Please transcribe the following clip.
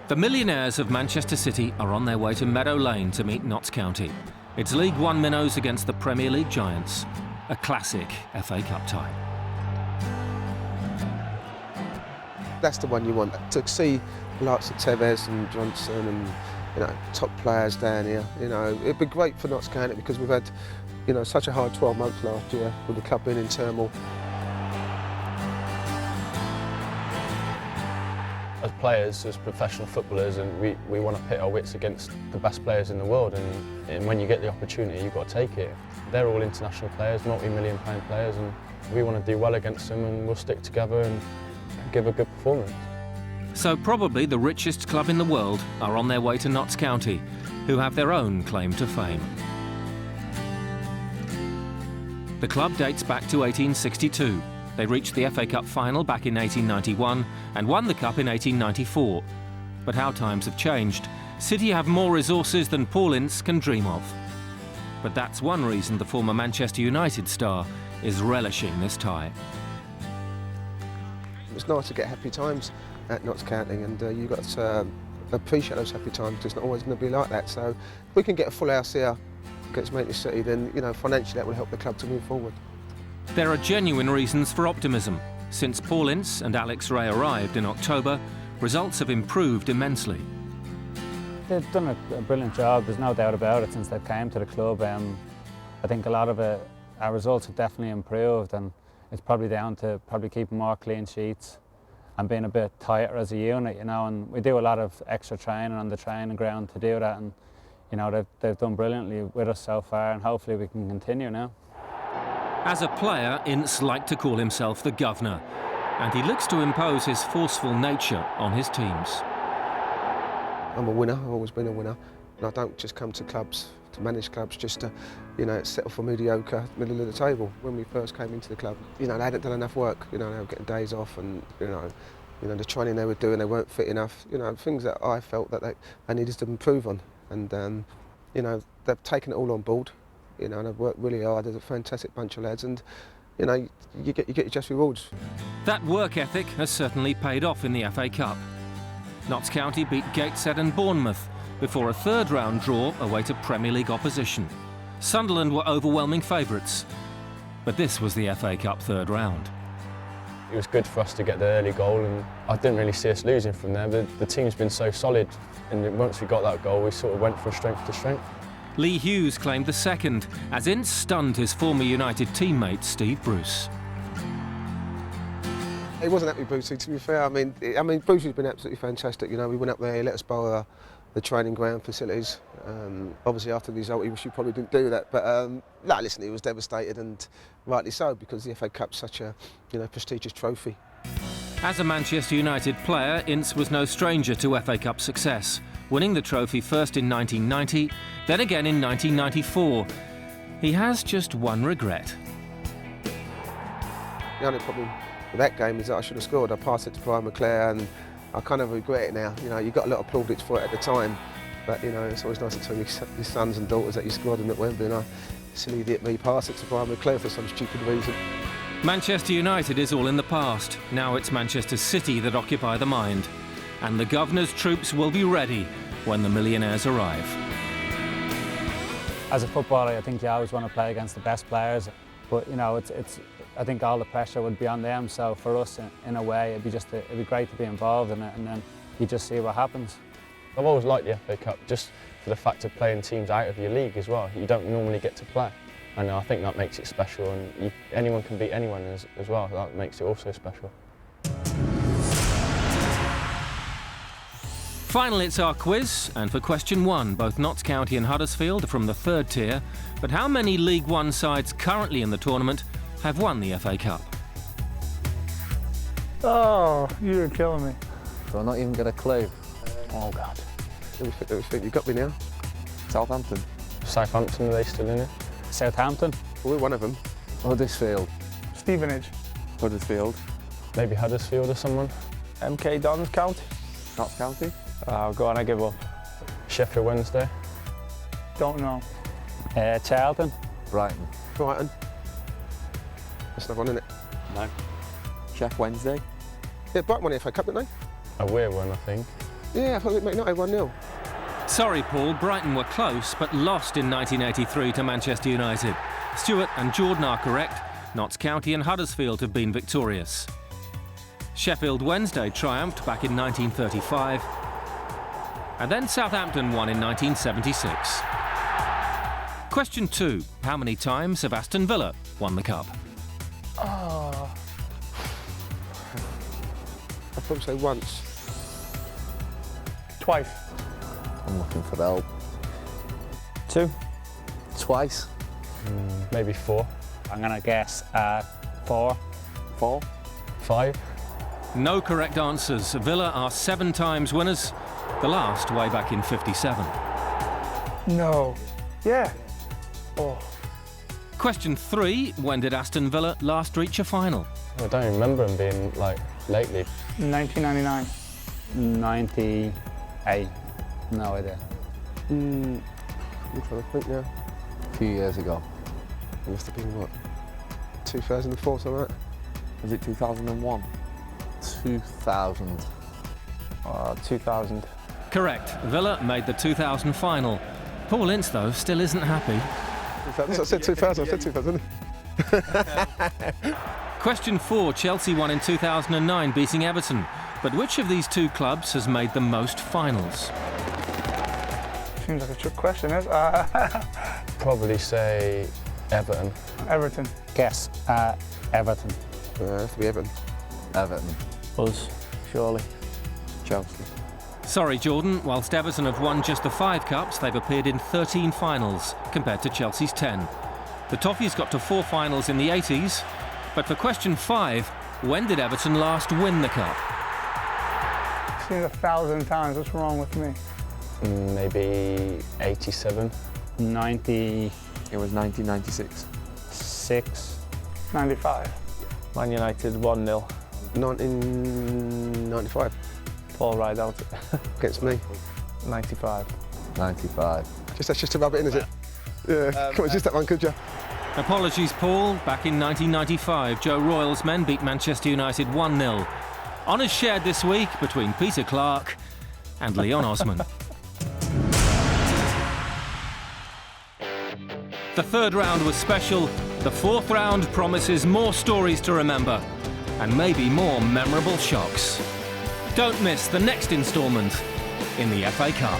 The millionaires of Manchester City are on their way to Meadow Lane to meet Notts County. It's League One minnows against the Premier League giants. A classic FA Cup tie. That's the one you want, to see the likes of Tevez and Johnson and top players down here. It'd be great for Notts County because we've had such a hard 12 months last year with the club being in turmoil. As players, as professional footballers, and we want to pit our wits against the best players in the world, and when you get the opportunity, you've got to take it. They're all international players, multi-million pound players, and we want to do well against them, and we'll stick together and give a good performance. So probably the richest club in the world are on their way to Notts County, who have their own claim to fame. The club dates back to 1862. They reached the FA Cup final back in 1891 and won the Cup in 1894. But how times have changed. City have more resources than Paul Ince can dream of. But that's one reason the former Manchester United star is relishing this tie. It's nice to get happy times at Notts County, and you've got to appreciate those happy times because it's not always going to be like that. So if we can get a full house here against Manchester City, then financially that will help the club to move forward. There are genuine reasons for optimism. Since Paul Ince and Alex Ray arrived in October, results have improved immensely. They've done a brilliant job, there's no doubt about it, since they've came to the club. I think a lot of our results have definitely improved, and it's probably down to keeping more clean sheets and being a bit tighter as a unit, and we do a lot of extra training on the training ground to do that, and they've done brilliantly with us so far, and hopefully we can continue now. As a player, Ince liked to call himself the governor, and he looks to impose his forceful nature on his teams. I'm a winner, I've always been a winner, and I don't just come to clubs, to manage clubs, just to settle for mediocre, middle of the table. When we first came into the club, they hadn't done enough work, they were getting days off, and the training they were doing, they weren't fit enough, things that I felt that they needed to improve on, and they've taken it all on board. And I've worked really hard. There's a fantastic bunch of lads, and you get your just rewards. That work ethic has certainly paid off in the FA Cup. Notts County beat Gateshead and Bournemouth before a third-round draw awaited Premier League opposition. Sunderland were overwhelming favourites, but this was the FA Cup third round. It was good for us to get the early goal, and I didn't really see us losing from there. The team's been so solid, and once we got that goal, we sort of went from strength to strength. Lee Hughes claimed the second, as Ince stunned his former United teammate Steve Bruce. It wasn't happy Brucey, to be fair. I mean, Brucey's been absolutely fantastic. We went up there, he let us borrow the training ground facilities. Obviously, after the result, he wished he probably didn't do that. But listen, he was devastated, and rightly so, because the FA Cup's such a prestigious trophy. As a Manchester United player, Ince was no stranger to FA Cup success, winning the trophy first in 1990, then again in 1994. He has just one regret. The only problem with that game is that I should have scored. I passed it to Brian McClare, and I kind of regret it now. You got a lot of plaudits for it at the time, but it's always nice to tell your sons and daughters that you scored them at Wembley, and I silly idiot me passed it to Brian McClare for some stupid reason. Manchester United is all in the past. Now it's Manchester City that occupy the mind. And the governor's troops will be ready when the millionaires arrive. As a footballer, I think you always want to play against the best players, but I think all the pressure would be on them. So for us, in a way, it'd be great to be involved in it, and then you just see what happens. I've always liked the FA Cup just for the fact of playing teams out of your league as well. You don't normally get to play, and I think that makes it special. And anyone can beat anyone as well. That makes it also special. Finally, it's our quiz, and for question one, both Notts County and Huddersfield are from the third tier, but how many League One sides currently in the tournament have won the FA Cup? Oh, you're killing me. So I've not even got a clue. Oh, God. Let me think, you got me now. Southampton. Southampton, are they still in it? Southampton. Well, we're one of them. Huddersfield. Stevenage. Huddersfield. Maybe Huddersfield or someone. MK Dons County. Notts County. Oh, go on, I give up. Sheffield Wednesday. Don't know. Charlton. Brighton. Brighton. That's not one, isn't it? No. Sheff Wednesday. Yeah, Brighton won the FA Cup, didn't they? A weird one, I think. Yeah, I thought it made United 1-0. Sorry, Paul, Brighton were close, but lost in 1983 to Manchester United. Stewart and Jordan are correct. Notts County and Huddersfield have been victorious. Sheffield Wednesday triumphed back in 1935. And then Southampton won in 1976. Question 2. How many times have Aston Villa won the cup? I'd probably say once. Twice. I'm looking for help. 2. Twice. Maybe 4, I'm going to guess 4. 4. 5. No correct answers. Villa are 7 times winners, the last way back in 57. No. Yeah. Oh. Question 3. When did Aston Villa last reach a final? I don't even remember them being like lately. 1999. 98. No idea. I'm trying to think now. A few years ago. It must have been, what, 2004, something like that? Was it 2001? 2000. 2000. Correct. Villa made the 2000 final. Paul Ince, though, still isn't happy. I said 2000, I said 2000. Question 4. Chelsea won in 2009, beating Everton. But which of these 2 clubs has made the most finals? Seems like a trick question, is Probably say Everton. Everton. Guess Everton. It has to be Everton. Everton. Us. Surely. Chelsea. Sorry, Jordan. Whilst Everton have won just the 5 cups, they've appeared in 13 finals, compared to Chelsea's 10. The Toffees got to 4 finals in the 80s. But for question 5, when did Everton last win the cup? Seen it 1,000 times. What's wrong with me? Maybe 87. 96. It was 1996. 95. Man United 1-0. 1995, Paul right out. against me. 95. 95. That's just to rub it in, is it? Yeah, come on, just that one, could you? Apologies, Paul. Back in 1995, Joe Royle's men beat Manchester United 1-0. Honours shared this week between Peter Clark and Leon Osman. The 3rd round was special. The 4th round promises more stories to remember and maybe more memorable shocks. Don't miss the next instalment in the FA Cup.